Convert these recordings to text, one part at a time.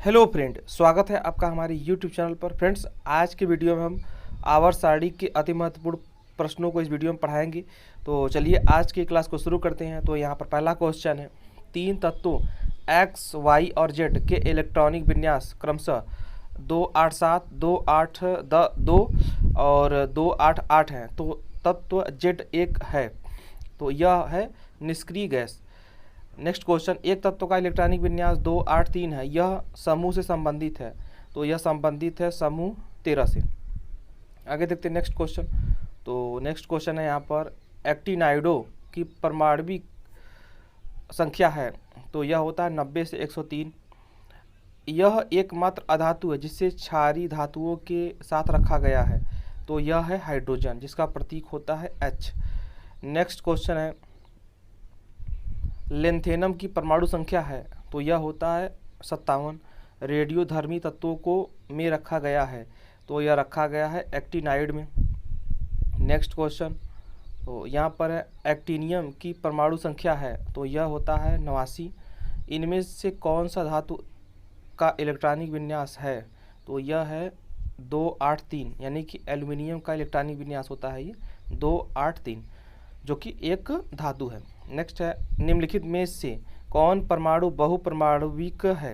Hello friend, स्वागत है आपका हमारे यूट्यूब चैनल पर। फ्रेंड्स, आज के वीडियो में हम आवर्त सारणी के अति महत्वपूर्ण प्रश्नों को इस वीडियो में पढ़ाएंगे। तो चलिए आज की क्लास को शुरू करते हैं। तो यहाँ पर पहला क्वेश्चन है, तीन तत्वों एक्स, वाई और जेड के इलेक्ट्रॉनिक विन्यास क्रमशः 287, 2 और 288 हैं। तो तत्व जेड एक है, तो यह है निष्क्रिय गैस। नेक्स्ट क्वेश्चन, एक तत्व का इलेक्ट्रॉनिक विन्यास 283 है, यह समूह से संबंधित है। तो यह संबंधित है समूह 13 से। आगे देखते हैं नेक्स्ट क्वेश्चन। तो नेक्स्ट क्वेश्चन है यहाँ पर, एक्टिनाइडों की परमाणविक संख्या है, तो यह होता है 90 से 103। यह एकमात्र अधातु है जिसे क्षारीय धातुओं के साथ रखा गया है, तो यह है हाइड्रोजन, जिसका प्रतीक होता है H। नेक्स्ट क्वेश्चन है, लेंथेनम की परमाणु संख्या है, तो यह होता है 57। रेडियोधर्मी तत्वों को में रखा गया है, तो यह रखा गया है एक्टिनाइड में। नेक्स्ट क्वेश्चन, तो यहाँ पर है, एक्टिनियम की परमाणु संख्या है, तो यह होता है 89। इनमें से कौन सा धातु का इलेक्ट्रॉनिक विन्यास है, तो यह है 283, यानी कि एल्युमिनियम का इलेक्ट्रॉनिक विन्यास होता है ये 283, जो कि एक धातु है। नेक्स्ट है, निम्नलिखित में से कौन परमाणु बहुपरमाणविक है,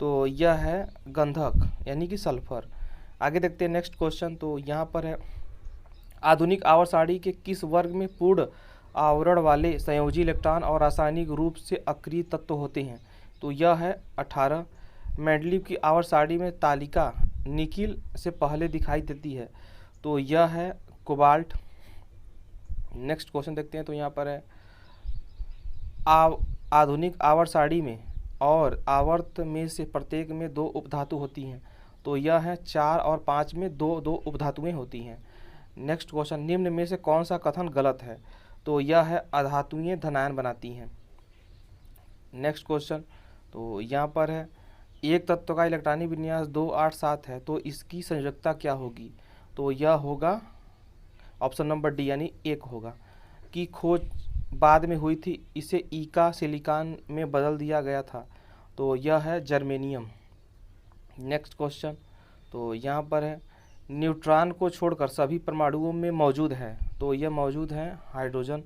तो यह है गंधक, यानी कि सल्फर। आगे देखते हैं नेक्स्ट क्वेश्चन। तो यहाँ पर है, आधुनिक आवर्त सारणी के किस वर्ग में पूर्ण आवरण वाले संयोजी इलेक्ट्रॉन और रासायनिक रूप से अक्रिय तत्व होते हैं, तो यह है 18। मेंडलीव की आवर्त सारणी में तालिका निकिल से पहले दिखाई देती है, तो यह है कोबाल्ट। नेक्स्ट क्वेश्चन देखते हैं। तो यहाँ पर है, आधुनिक आवर्त सारणी में और आवर्त में से प्रत्येक में दो उपधातु होती हैं, तो यह है 4 और 5 में दो दो उपधातुएं होती हैं। नेक्स्ट क्वेश्चन, निम्न में से कौन सा कथन गलत है, तो यह है अधातुएं धनायन बनाती हैं। नेक्स्ट क्वेश्चन, तो यहाँ पर है, एक तत्व का इलेक्ट्रॉनिक विन्यास 287 है, तो इसकी संयोजकता क्या होगी, तो यह होगा ऑप्शन नंबर डी, यानी 1 होगा। की खोज बाद में हुई थी, इसे ईका सिलिकॉन में बदल दिया गया था, तो यह है जर्मेनियम। नेक्स्ट क्वेश्चन, तो यहाँ पर है, न्यूट्रॉन को छोड़कर सभी परमाणुओं में मौजूद है, तो यह मौजूद है हाइड्रोजन।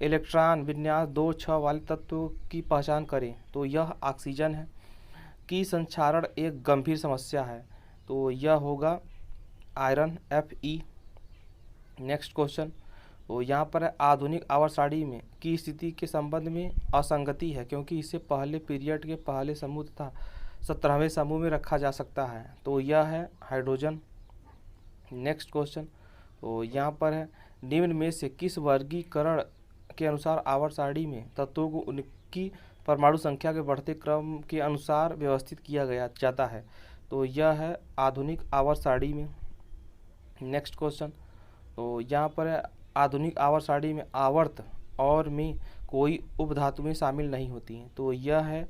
इलेक्ट्रॉन विन्यास 2-6 वाले तत्व की पहचान करें, तो यह ऑक्सीजन है। की संक्षारण एक गंभीर समस्या है, तो यह होगा आयरन, Fe। नेक्स्ट क्वेश्चन, तो यहाँ पर है, आधुनिक आवर्त सारणी में की स्थिति के संबंध में असंगति है, क्योंकि इसे पहले पीरियड के पहले समूह तथा 17वें समूह में रखा जा सकता है, तो यह है हाइड्रोजन। नेक्स्ट क्वेश्चन, तो यहाँ पर है, निम्न में से किस वर्गीकरण के अनुसार आवर्त सारणी में तत्वों को उनकी परमाणु संख्या के बढ़ते क्रम के अनुसार व्यवस्थित किया गया जाता है, तो यह है आधुनिक आवर्त सारणी में। नेक्स्ट क्वेश्चन, तो यहाँ पर है, आधुनिक आवर्त सारणी में आवर्त और में कोई उपधातुएं शामिल नहीं होती हैं, तो यह है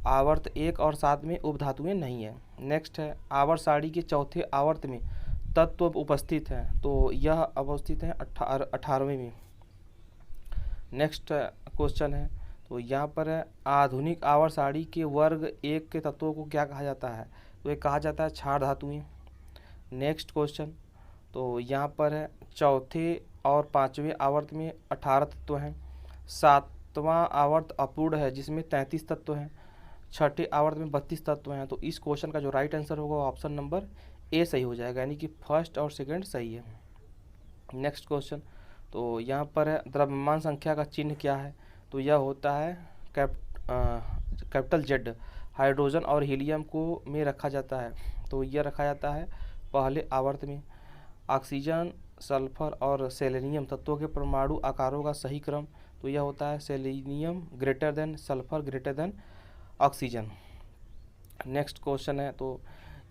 आवर्त 1 और 7 में उपधातुएं नहीं है। नेक्स्ट है, आवर्त सारणी के चौथे आवर्त में तत्व उपस्थित हैं, तो यह अवस्थित है 18वें में। नेक्स्ट क्वेश्चन है, तो यहाँ पर है, आधुनिक आवर्त सारणी के वर्ग 1 के तत्वों को क्या कहा जाता है, तो ये कहा जाता है क्षार धातुएं। नेक्स्ट क्वेश्चन, तो यहाँ पर है, चौथे और 5वें आवर्त में 18 तत्व हैं। 7वां आवर्त अपूर्ण है, जिसमें 33 तत्व हैं। छठे आवर्त में 32 तत्व हैं। तो इस क्वेश्चन का जो राइट आंसर होगा ऑप्शन नंबर ए सही हो जाएगा, यानी कि फर्स्ट और सेकंड सही है। नेक्स्ट क्वेश्चन, तो यहाँ पर है, द्रव्यमान संख्या का चिन्ह क्या है, तो यह होता है कैपिटल जेड। हाइड्रोजन और हीलियम को में रखा जाता है, तो यह रखा जाता है पहले आवर्त में। ऑक्सीजन, सल्फर और सेलेनियम तत्वों के परमाणु आकारों का सही क्रम, तो यह होता है selenium greater than sulphur greater than oxygen. Next question है, तो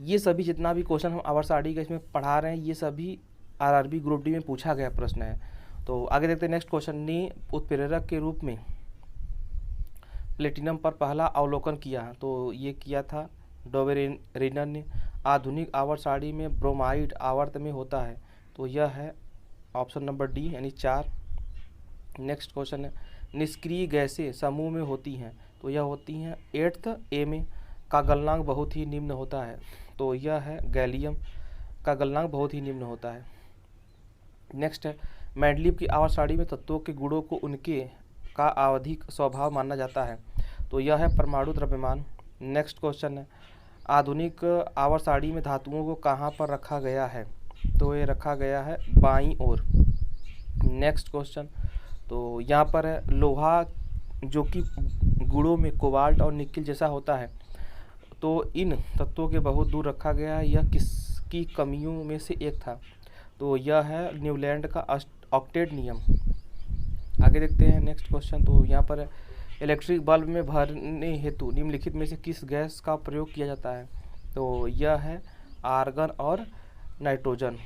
ये सभी जितना भी क्वेश्चन हम आवर्त सारणी का इसमें पढ़ा रहे हैं, ये सभी आरआरबी ग्रुप डी में पूछा गया प्रश्न है। तो आगे देखते हैं नेक्स्ट क्वेश्चन, ने उत्प्रेरक के रूप में प्लेटिनम पर पहला अवलोकन किया, तो ये किया था डोबेरेनर ने। आधुनिक आवर्त सारणी में ब्रोमाइड आवर्त में होता है, तो यह है ऑप्शन नंबर डी, यानी 4। नेक्स्ट क्वेश्चन है, निष्क्रिय गैसें समूह में होती हैं, तो यह होती हैं 8th ए में। का गलनांक बहुत ही निम्न होता है? तो यह है गैलियम का गलनांक बहुत ही निम्न होता है। नेक्स्ट है, मेंडलीव की आवर्त सारणी में तत्वों के गुणों को उनके का आवधिक स्वभाव माना जाता है? तो यह है परमाणु द्रव्यमान। नेक्स्ट क्वेश्चन है, आधुनिक आवर्त सारणी में धातुओं को कहाँ पर रखा गया है? तो ये रखा गया है बाईं ओर। नेक्स्ट क्वेश्चन, तो यहाँ पर है लोहा जो कि गुणों में कोबाल्ट और निकिल जैसा होता है, तो इन तत्वों के बहुत दूर रखा गया है, यह किसकी कमियों में से एक था? तो यह है न्यूलैंड का ऑक्टेट नियम। आगे देखते हैं नेक्स्ट क्वेश्चन, तो यहाँ पर इलेक्ट्रिक बल्ब में भरने हेतु निम्नलिखित में से किस गैस का प्रयोग किया जाता है? तो यह है आर्गन और नाइट्रोजन।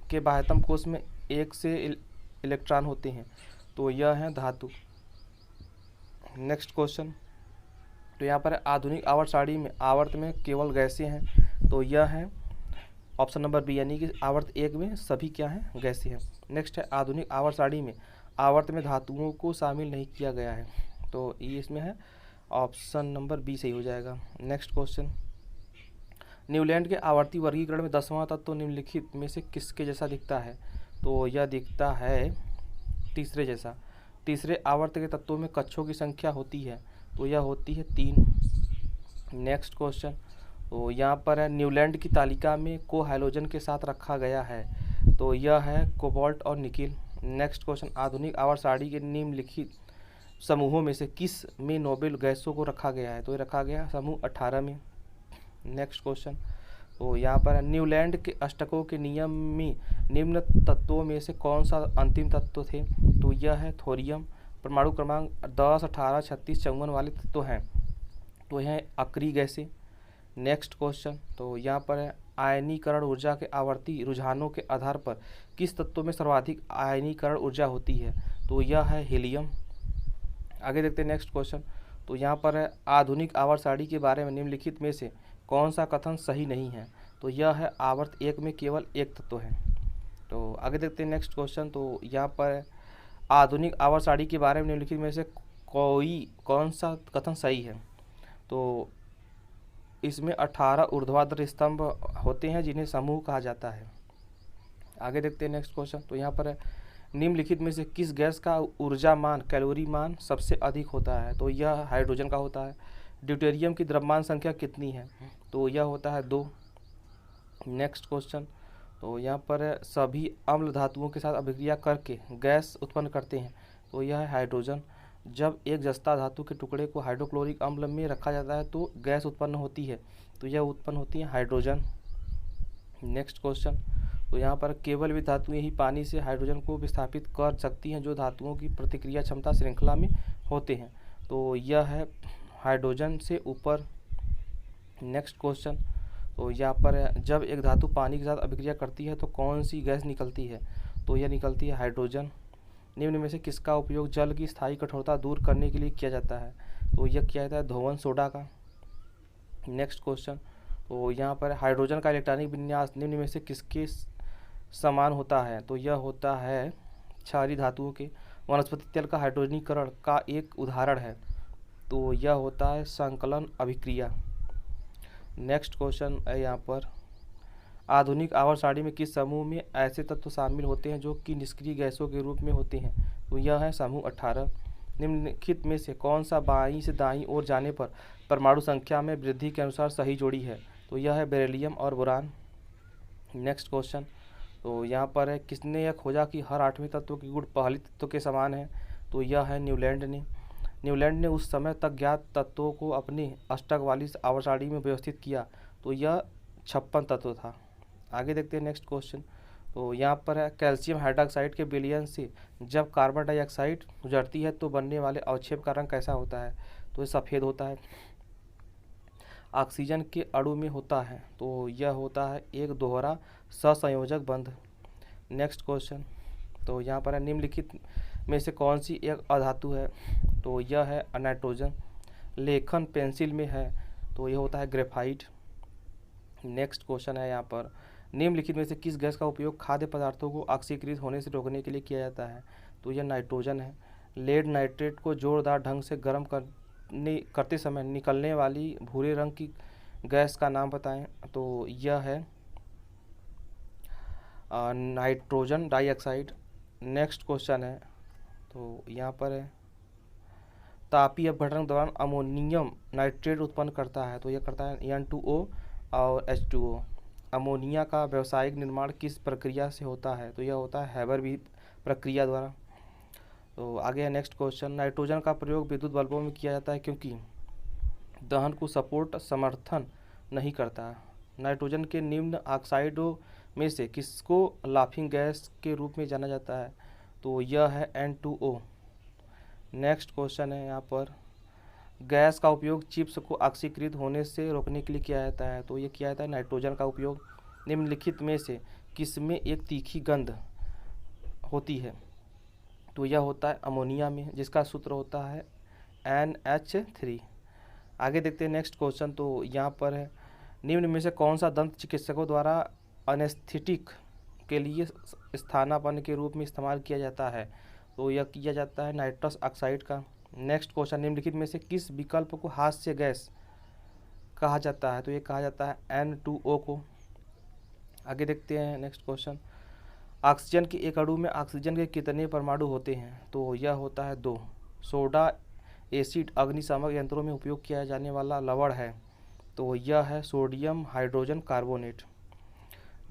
के बाह्यतम कोश में एक से इलेक्ट्रॉन होते हैं, तो यह है धातु। नेक्स्ट क्वेश्चन, तो यहाँ पर आधुनिक आवर्त सारणी में आवर्त में केवल गैसें हैं, तो यह है ऑप्शन नंबर बी, यानी कि आवर्त एक में सभी क्या हैं? गैसें हैं। नेक्स्ट है आधुनिक आवर्त सारणी में आवर्त में धातुओं को शामिल नहीं किया गया है, तो ये इसमें है ऑप्शन नंबर बी सही हो जाएगा। नेक्स्ट क्वेश्चन, न्यूलैंड के आवर्ती वर्गीकरण में 10वां तत्व निम्नलिखित में से किसके जैसा दिखता है? तो यह दिखता है तीसरे जैसा। तीसरे आवर्त के तत्वों में कक्षों की संख्या होती है, तो यह होती है 3। नेक्स्ट क्वेश्चन, तो यहाँ पर है न्यूलैंड की तालिका में को हाइड्रोजन के साथ रखा गया है, तो यह है कोबाल्ट और निकिल। नेक्स्ट क्वेश्चन, आधुनिक आवर्त सारणी के निम्नलिखित समूहों में से किस में नोबेल गैसों को रखा गया है? तो ये रखा गया समूह 18 में। नेक्स्ट क्वेश्चन, तो यहाँ पर है न्यूलैंड के अष्टकों के नियम में निम्न तत्वों में से कौन सा अंतिम तत्व थे? तो यह है थोरियम। परमाणु क्रमांक 10, 18, 36, 54 वाले तत्व हैं, तो यह है अक्रिय गैसें। नेक्स्ट क्वेश्चन, तो यहाँ पर है आयनीकरण ऊर्जा के आवर्ती रुझानों के आधार पर किस तत्व में सर्वाधिक आयनीकरण ऊर्जा होती है? तो यह है हीलियम। आगे देखते हैं नेक्स्ट क्वेश्चन, तो यहाँ पर है आधुनिक आवर्त सारणी के बारे में निम्नलिखित में से कौन सा कथन सही नहीं है? तो यह है आवर्त एक में केवल एक तत्व है। तो आगे देखते हैं नेक्स्ट क्वेश्चन, तो यहाँ पर आधुनिक आवर्त सारणी के बारे में निम्नलिखित में से कौन सा कथन सही है? तो इसमें 18 ऊर्ध्वाधर स्तंभ होते हैं जिन्हें समूह कहा जाता है। आगे देखते हैं नेक्स्ट क्वेश्चन, तो यहाँ पर है निम्नलिखित में से किस गैस का ऊर्जा मान कैलोरी मान सबसे अधिक होता है? तो यह हाइड्रोजन का होता है। ड्यूटेरियम की द्रव्यमान संख्या कितनी है? तो यह होता है 2। नेक्स्ट क्वेश्चन, तो यहाँ पर सभी अम्ल धातुओं के साथ अभिक्रिया करके गैस उत्पन्न करते हैं, तो यह है हाइड्रोजन। जब एक जस्ता धातु के टुकड़े को हाइड्रोक्लोरिक अम्ल में रखा जाता है तो गैस उत्पन्न होती है, तो यह उत्पन्न होती है हाइड्रोजन। नेक्स्ट क्वेश्चन, तो यहाँ पर केवल वे धातुएं ही पानी से हाइड्रोजन को विस्थापित कर सकती हैं जो धातुओं की प्रतिक्रिया क्षमता श्रृंखला में होते हैं, तो यह है हाइड्रोजन से ऊपर। नेक्स्ट क्वेश्चन, तो यहाँ पर जब एक धातु पानी के साथ अभिक्रिया करती है तो कौन सी गैस निकलती है? तो यह निकलती है हाइड्रोजन। निम्न में से किसका उपयोग जल की स्थायी कठोरता दूर करने के लिए किया जाता है? तो यह किया जाता है धोवन सोडा का। नेक्स्ट क्वेश्चन, तो यहाँ पर हाइड्रोजन का इलेक्ट्रॉनिक विन्यास निम्न में से किसके समान होता है? तो यह होता है क्षारीय धातुओं के। वनस्पति तेल का हाइड्रोजनीकरण का एक उदाहरण है, तो यह होता है संकलन अभिक्रिया। नेक्स्ट क्वेश्चन है यहाँ पर आधुनिक आवर्त सारणी में किस समूह में ऐसे तत्व शामिल होते हैं जो कि निष्क्रिय गैसों के रूप में होते हैं? तो यह है समूह 18। निम्नलिखित में से कौन सा बाईं से दाईं ओर जाने पर परमाणु संख्या में वृद्धि के अनुसार सही जोड़ी है? तो यह है बेरिलियम और बोरान। नेक्स्ट क्वेश्चन, तो यहाँ पर है किसने यह खोजा कि हर 8वें तत्व के गुण पहले तत्व के समान है? तो यह है न्यूलैंड ने। न्यूलैंड ने उस समय तक ज्ञात तत्वों को अपनी अष्टक वाली आवर्त सारणी में व्यवस्थित किया, तो यह 56 तत्व था। आगे देखते हैं नेक्स्ट क्वेश्चन, तो यहाँ पर है कैल्शियम हाइड्रोक्साइड के विलयन से जब कार्बन डाइऑक्साइड गुजरती है तो बनने वाले अवक्षेप का रंग कैसा होता है? तो ये सफ़ेद होता है। ऑक्सीजन के अणु में होता है, तो यह होता है एक दोहरा सहसंयोजक बंध। नेक्स्ट क्वेश्चन, तो यहाँ पर है निम्नलिखित में से कौन सी एक अधातु है? तो यह है नाइट्रोजन। लेखन पेंसिल में है, तो यह होता है ग्रेफाइट। नेक्स्ट क्वेश्चन है यहाँ पर निम्नलिखित में से किस गैस का उपयोग खाद्य पदार्थों को ऑक्सीकृत होने से रोकने के लिए किया जाता है? तो यह नाइट्रोजन है। लेड नाइट्रेट को जोरदार ढंग से गर्म करते समय निकलने वाली भूरे रंग की गैस का नाम बताएं। तो यह है नाइट्रोजन डाइऑक्साइड। नेक्स्ट क्वेश्चन है, तो यहाँ पर है तापीय अपघटन के दौरान अमोनियम नाइट्रेट उत्पन्न करता है। तो यह करता है N2O और H2O। अमोनिया का व्यावसायिक निर्माण किस प्रक्रिया से होता है? तो यह होता है हैबर-वीर प्रक्रिया द्वारा। तो आगे है नेक्स्ट क्वेश्चन, नाइट्रोजन का प्रयोग विद्युत बल्बों में किया जाता है क्योंकि दहन को समर्थन नहीं करता है। नाइट्रोजन के निम्न ऑक्साइडों में से किसको लाफिंग गैस के रूप में जाना जाता है? तो यह है N2O। नेक्स्ट क्वेश्चन है यहाँ पर, गैस का उपयोग चिप्स को ऑक्सीकृत होने से रोकने के लिए किया जाता है। तो ये किया जाता है नाइट्रोजन का उपयोग निम्नलिखित में से किसमें एक तीखी गंध होती है? तो यह होता है अमोनिया में, जिसका सूत्र होता है NH3। आगे देखते हैं नेक्स्ट क्वेश्चन, तो यहाँ पर है निम्न में से कौन सा दंत चिकित्सकों द्वारा एनेस्थेटिक के लिए स्थानापन्न के रूप में इस्तेमाल किया जाता है? तो यह किया जाता है नाइट्रस ऑक्साइड का। नेक्स्ट क्वेश्चन, निम्नलिखित में से किस विकल्प को हास्य गैस कहा जाता है? तो ये कहा जाता है N2O को। आगे देखते हैं नेक्स्ट क्वेश्चन, ऑक्सीजन के एक अणु में ऑक्सीजन के कितने परमाणु होते हैं? तो यह होता है 2। सोडा एसिड अग्निशामक यंत्रों में उपयोग किया जाने वाला लवण है। तो यह है sodium hydrogen carbonate.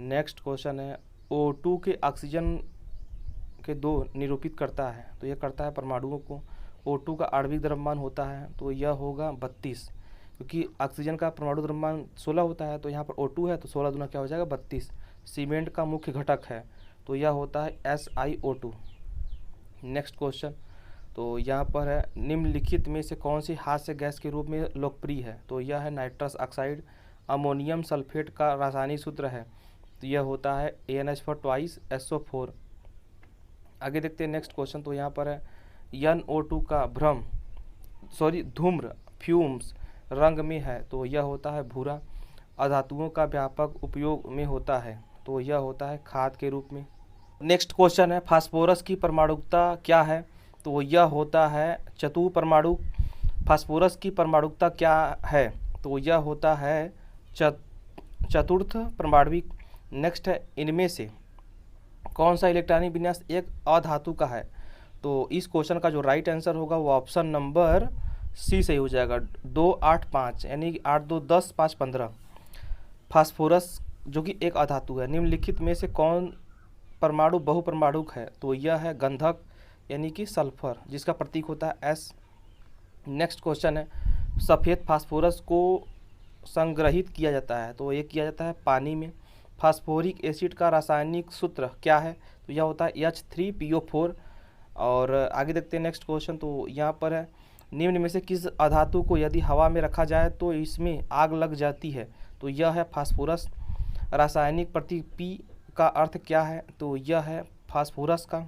Next question है, O2 के ऑक्सीजन के 2 निरूपित करता है। तो यह करता है परमाणुओं को। O2 का आणविक द्रव्यमान होता है, तो यह होगा 32, क्योंकि ऑक्सीजन का परमाणु द्रव्यमान 16 होता है, तो यहाँ पर O2 है तो 16 दूना क्या हो जाएगा 32। सीमेंट का मुख्य घटक है, तो यह होता है SiO2। नेक्स्ट क्वेश्चन, तो यहाँ पर है निम्नलिखित में से कौन सी हास्य गैस के रूप में लोकप्रिय है? तो यह है नाइट्रस ऑक्साइड। अमोनियम सल्फेट का रासायनिक सूत्र है, तो यह होता है ANH4 SO4। आगे देखते हैं नेक्स्ट क्वेश्चन, तो यहाँ पर है NO2 का धूम्र फ्यूम्स रंग में है, तो यह होता है भूरा। अधातुओं का व्यापक उपयोग में होता है, तो यह होता है खाद के रूप में। नेक्स्ट क्वेश्चन है, फास्फोरस की परमाणुकता क्या है? तो यह होता है चतुर्परमाणु। फास्फोरस की परमाणुकता क्या है? तो यह होता है चतुर्थ परमाणविक। नेक्स्ट है, इनमें से कौन सा इलेक्ट्रॉनिक विन्यास एक अधातु का है? तो इस क्वेश्चन का जो राइट आंसर होगा वो ऑप्शन नंबर सी सही हो जाएगा, 2, 8, 5, यानी 8, 2, 10, 5, 15। फास्फोरस जो कि एक अधातु है। निम्नलिखित में से कौन परमाणु बहुपरमाणुक है? तो यह है गंधक यानी कि सल्फर, जिसका प्रतीक होता है S। नेक्स्ट क्वेश्चन है, सफ़ेद फास्फोरस को संग्रहित किया जाता है, तो ये किया जाता है पानी में। फास्फोरिक एसिड का रासायनिक सूत्र क्या है? तो यह होता है H3PO4। और आगे देखते हैं नेक्स्ट क्वेश्चन, तो यहाँ पर है निम्न में से किस अधातु को यदि हवा में रखा जाए तो इसमें आग लग जाती है? तो यह है फास्फोरस। रासायनिक प्रतीक P का अर्थ क्या है? तो यह है फास्फोरस का।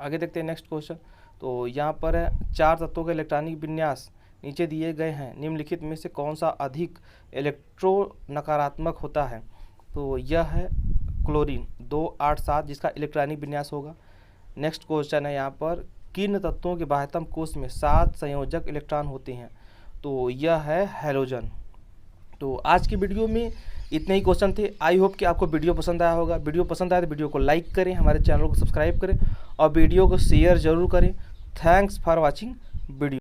आगे देखते हैं नेक्स्ट क्वेश्चन, तो यहाँ पर है 4 तत्वों के इलेक्ट्रॉनिक विन्यास नीचे दिए गए हैं, निम्नलिखित में से कौन सा अधिक इलेक्ट्रो नकारात्मक होता है? तो यह है क्लोरीन 2, 8, 7, जिसका इलेक्ट्रॉनिक विन्यास होगा। नेक्स्ट क्वेश्चन है यहाँ पर, किन तत्वों के बाह्यतम कोश में 7 संयोजक इलेक्ट्रॉन होते हैं? तो यह है हैलोजन। तो आज की वीडियो में इतने ही क्वेश्चन थे। आई होप कि आपको वीडियो पसंद आया होगा। वीडियो पसंद आया तो वीडियो को लाइक करें, हमारे चैनल को सब्सक्राइब करें और वीडियो को शेयर ज़रूर करें। Thanks for watching video.